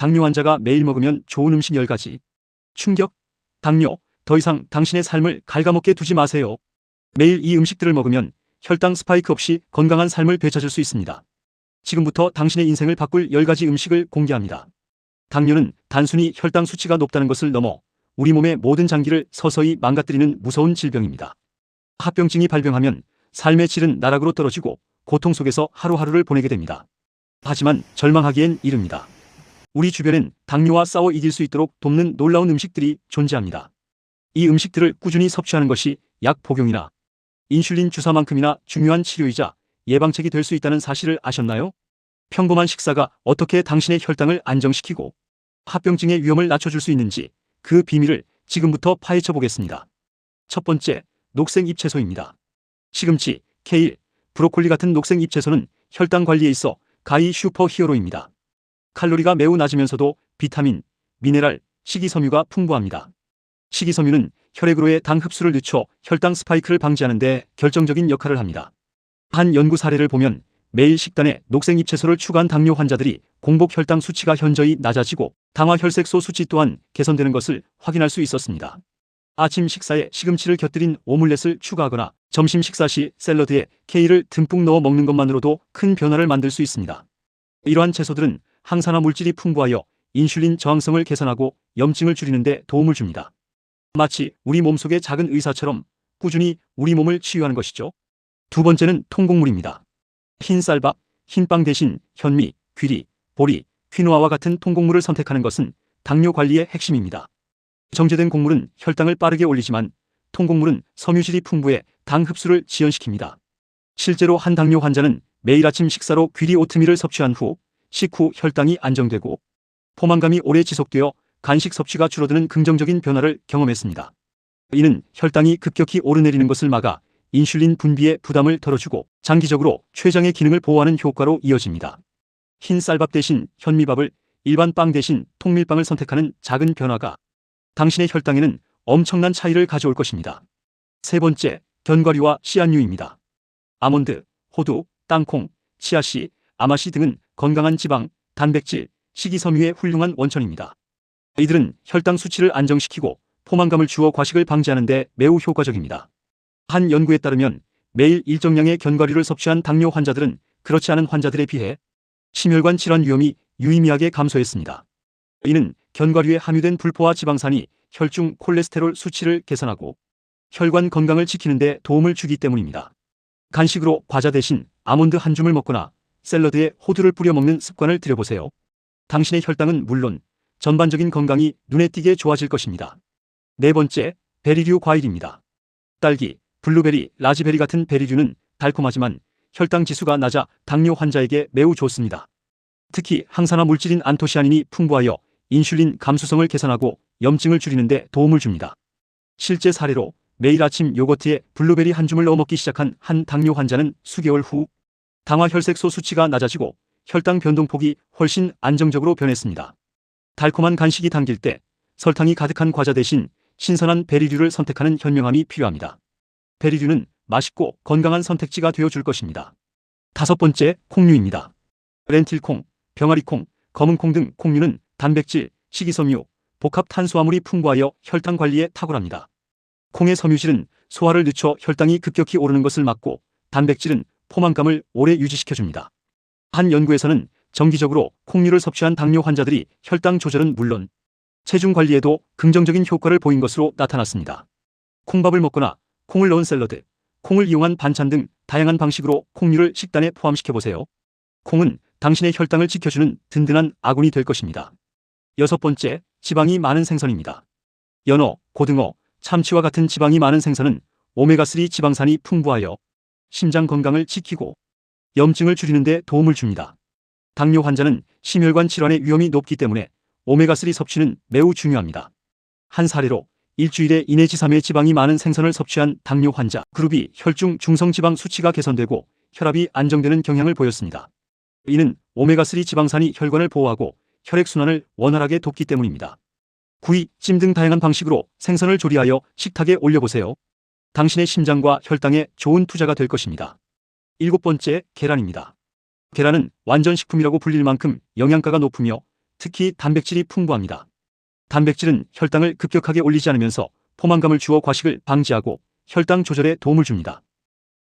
당뇨 환자가 매일 먹으면 좋은 음식 10가지. 충격! 당뇨, 더 이상 당신의 삶을 갉아먹게 두지 마세요. 매일 이 음식들을 먹으면 혈당 스파이크 없이 건강한 삶을 되찾을 수 있습니다. 지금부터 당신의 인생을 바꿀 10가지 음식을 공개합니다. 당뇨는 단순히 혈당 수치가 높다는 것을 넘어 우리 몸의 모든 장기를 서서히 망가뜨리는 무서운 질병입니다. 합병증이 발병하면 삶의 질은 나락으로 떨어지고 고통 속에서 하루하루를 보내게 됩니다. 하지만 절망하기엔 이릅니다. 우리 주변엔 당뇨와 싸워 이길 수 있도록 돕는 놀라운 음식들이 존재합니다. 이 음식들을 꾸준히 섭취하는 것이 약 복용이나 인슐린 주사만큼이나 중요한 치료이자 예방책이 될 수 있다는 사실을 아셨나요? 평범한 식사가 어떻게 당신의 혈당을 안정시키고 합병증의 위험을 낮춰줄 수 있는지 그 비밀을 지금부터 파헤쳐 보겠습니다. 첫 번째, 녹색 잎채소입니다. 시금치, 케일, 브로콜리 같은 녹색 잎채소는 혈당 관리에 있어 가히 슈퍼 히어로입니다. 칼로리가 매우 낮으면서도 비타민, 미네랄, 식이섬유가 풍부합니다. 식이섬유는 혈액으로의 당 흡수를 늦춰 혈당 스파이크를 방지하는 데 결정적인 역할을 합니다. 한 연구 사례를 보면 매일 식단에 녹색 잎채소를 추가한 당뇨 환자들이 공복 혈당 수치가 현저히 낮아지고 당화 혈색소 수치 또한 개선되는 것을 확인할 수 있었습니다. 아침 식사에 시금치를 곁들인 오믈렛을 추가하거나 점심 식사 시 샐러드에 케일을 듬뿍 넣어 먹는 것만으로도 큰 변화를 만들 수 있습니다. 이러한 채소들은 항산화 물질이 풍부하여 인슐린 저항성을 개선하고 염증을 줄이는 데 도움을 줍니다. 마치 우리 몸속의 작은 의사처럼 꾸준히 우리 몸을 치유하는 것이죠. 두 번째는 통곡물입니다. 흰 쌀밥, 흰빵 대신 현미, 귀리, 보리, 퀴노아와 같은 통곡물을 선택하는 것은 당뇨 관리의 핵심입니다. 정제된 곡물은 혈당을 빠르게 올리지만 통곡물은 섬유질이 풍부해 당 흡수를 지연시킵니다. 실제로 한 당뇨 환자는 매일 아침 식사로 귀리 오트밀을 섭취한 후 식후 혈당이 안정되고 포만감이 오래 지속되어 간식 섭취가 줄어드는 긍정적인 변화를 경험했습니다. 이는 혈당이 급격히 오르내리는 것을 막아 인슐린 분비의 부담을 덜어주고 장기적으로 췌장의 기능을 보호하는 효과로 이어집니다. 흰 쌀밥 대신 현미밥을, 일반 빵 대신 통밀빵을 선택하는 작은 변화가 당신의 혈당에는 엄청난 차이를 가져올 것입니다. 세 번째, 견과류와 씨앗류입니다. 아몬드, 호두, 땅콩, 치아씨, 아마씨 등은 건강한 지방, 단백질, 식이섬유의 훌륭한 원천입니다. 이들은 혈당 수치를 안정시키고 포만감을 주어 과식을 방지하는 데 매우 효과적입니다. 한 연구에 따르면 매일 일정량의 견과류를 섭취한 당뇨 환자들은 그렇지 않은 환자들에 비해 심혈관 질환 위험이 유의미하게 감소했습니다. 이는 견과류에 함유된 불포화 지방산이 혈중 콜레스테롤 수치를 개선하고 혈관 건강을 지키는 데 도움을 주기 때문입니다. 간식으로 과자 대신 아몬드 한 줌을 먹거나 샐러드에 호두를 뿌려 먹는 습관을 들여보세요. 당신의 혈당은 물론 전반적인 건강이 눈에 띄게 좋아질 것입니다. 네 번째, 베리류 과일입니다. 딸기, 블루베리, 라즈베리 같은 베리류는 달콤하지만 혈당 지수가 낮아 당뇨 환자에게 매우 좋습니다. 특히 항산화 물질인 안토시아닌이 풍부하여 인슐린 감수성을 개선하고 염증을 줄이는 데 도움을 줍니다. 실제 사례로 매일 아침 요거트에 블루베리 한 줌을 넣어 먹기 시작한 한 당뇨 환자는 수개월 후 당화 혈색소 수치가 낮아지고 혈당 변동폭이 훨씬 안정적으로 변했습니다. 달콤한 간식이 당길 때 설탕이 가득한 과자 대신 신선한 베리류를 선택하는 현명함이 필요합니다. 베리류는 맛있고 건강한 선택지가 되어줄 것입니다. 다섯 번째, 콩류입니다. 렌틸콩, 병아리콩, 검은콩 등 콩류는 단백질, 식이섬유, 복합 탄수화물이 풍부하여 혈당 관리에 탁월합니다. 콩의 섬유질은 소화를 늦춰 혈당이 급격히 오르는 것을 막고 단백질은 포만감을 오래 유지시켜줍니다. 한 연구에서는 정기적으로 콩류를 섭취한 당뇨 환자들이 혈당 조절은 물론 체중 관리에도 긍정적인 효과를 보인 것으로 나타났습니다. 콩밥을 먹거나 콩을 넣은 샐러드, 콩을 이용한 반찬 등 다양한 방식으로 콩류를 식단에 포함시켜보세요. 콩은 당신의 혈당을 지켜주는 든든한 아군이 될 것입니다. 여섯 번째, 지방이 많은 생선입니다. 연어, 고등어, 참치와 같은 지방이 많은 생선은 오메가3 지방산이 풍부하여 심장 건강을 지키고 염증을 줄이는 데 도움을 줍니다. 당뇨 환자는 심혈관 질환의 위험이 높기 때문에 오메가3 섭취는 매우 중요합니다. 한 사례로 일주일에 2 내지 3회 지방이 많은 생선을 섭취한 당뇨 환자 그룹이 혈중 중성지방 수치가 개선되고 혈압이 안정되는 경향을 보였습니다. 이는 오메가3 지방산이 혈관을 보호하고 혈액순환을 원활하게 돕기 때문입니다. 구이, 찜 등 다양한 방식으로 생선을 조리하여 식탁에 올려보세요. 당신의 심장과 혈당에 좋은 투자가 될 것입니다. 일곱 번째, 계란입니다. 계란은 완전식품이라고 불릴 만큼 영양가가 높으며 특히 단백질이 풍부합니다. 단백질은 혈당을 급격하게 올리지 않으면서 포만감을 주어 과식을 방지하고 혈당 조절에 도움을 줍니다.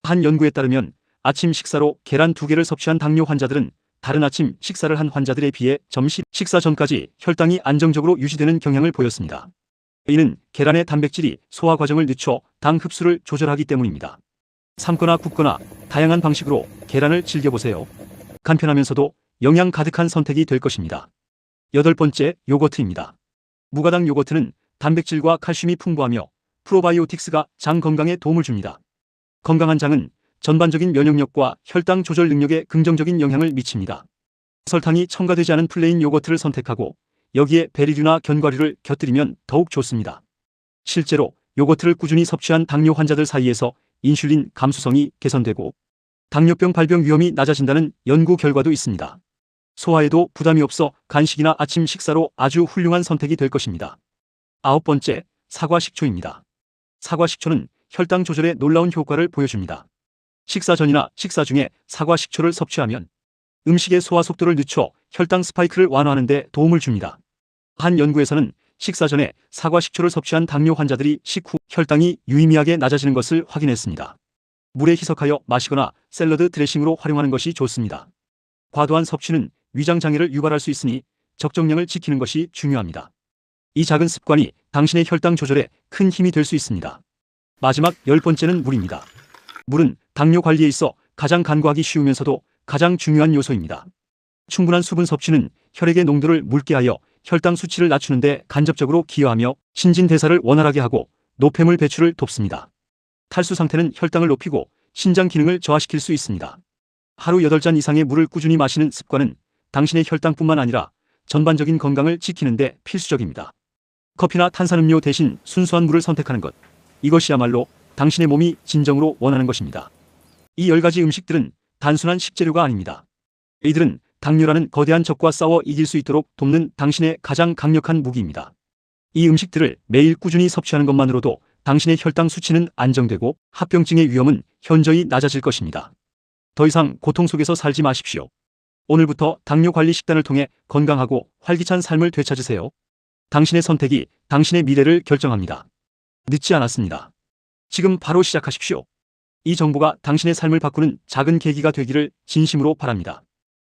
한 연구에 따르면 아침 식사로 계란 2개를 섭취한 당뇨 환자들은 다른 아침 식사를 한 환자들에 비해 점심 식사 전까지 혈당이 안정적으로 유지되는 경향을 보였습니다. 이는 계란의 단백질이 소화 과정을 늦춰 당 흡수를 조절하기 때문입니다. 삶거나 굽거나 다양한 방식으로 계란을 즐겨보세요. 간편하면서도 영양 가득한 선택이 될 것입니다. 8번째, 요거트입니다. 무가당 요거트는 단백질과 칼슘이 풍부하며 프로바이오틱스가 장 건강에 도움을 줍니다. 건강한 장은 전반적인 면역력과 혈당 조절 능력에 긍정적인 영향을 미칩니다. 설탕이 첨가되지 않은 플레인 요거트를 선택하고 여기에 베리류나 견과류를 곁들이면 더욱 좋습니다. 실제로 요거트를 꾸준히 섭취한 당뇨 환자들 사이에서 인슐린 감수성이 개선되고 당뇨병 발병 위험이 낮아진다는 연구 결과도 있습니다. 소화에도 부담이 없어 간식이나 아침 식사로 아주 훌륭한 선택이 될 것입니다. 9번째, 사과 식초입니다. 사과 식초는 혈당 조절에 놀라운 효과를 보여줍니다. 식사 전이나 식사 중에 사과 식초를 섭취하면 음식의 소화 속도를 늦춰 혈당 스파이크를 완화하는 데 도움을 줍니다. 한 연구에서는 식사 전에 사과 식초를 섭취한 당뇨 환자들이 식후 혈당이 유의미하게 낮아지는 것을 확인했습니다. 물에 희석하여 마시거나 샐러드 드레싱으로 활용하는 것이 좋습니다. 과도한 섭취는 위장 장애를 유발할 수 있으니 적정량을 지키는 것이 중요합니다. 이 작은 습관이 당신의 혈당 조절에 큰 힘이 될 수 있습니다. 마지막 10번째는 물입니다. 물은 당뇨 관리에 있어 가장 간과하기 쉬우면서도 가장 중요한 요소입니다. 충분한 수분 섭취는 혈액의 농도를 묽게 하여 혈당 수치를 낮추는 데 간접적으로 기여하며 신진대사를 원활하게 하고 노폐물 배출을 돕습니다. 탈수 상태는 혈당을 높이고 신장 기능을 저하시킬 수 있습니다. 하루 8잔 이상의 물을 꾸준히 마시는 습관은 당신의 혈당뿐만 아니라 전반적인 건강을 지키는 데 필수적입니다. 커피나 탄산음료 대신 순수한 물을 선택하는 것, 이것이야말로 당신의 몸이 진정으로 원하는 것입니다. 이 10가지 음식들은 단순한 식재료가 아닙니다. 이들은 당뇨라는 거대한 적과 싸워 이길 수 있도록 돕는 당신의 가장 강력한 무기입니다. 이 음식들을 매일 꾸준히 섭취하는 것만으로도 당신의 혈당 수치는 안정되고 합병증의 위험은 현저히 낮아질 것입니다. 더 이상 고통 속에서 살지 마십시오. 오늘부터 당뇨 관리 식단을 통해 건강하고 활기찬 삶을 되찾으세요. 당신의 선택이 당신의 미래를 결정합니다. 늦지 않았습니다. 지금 바로 시작하십시오. 이 정보가 당신의 삶을 바꾸는 작은 계기가 되기를 진심으로 바랍니다.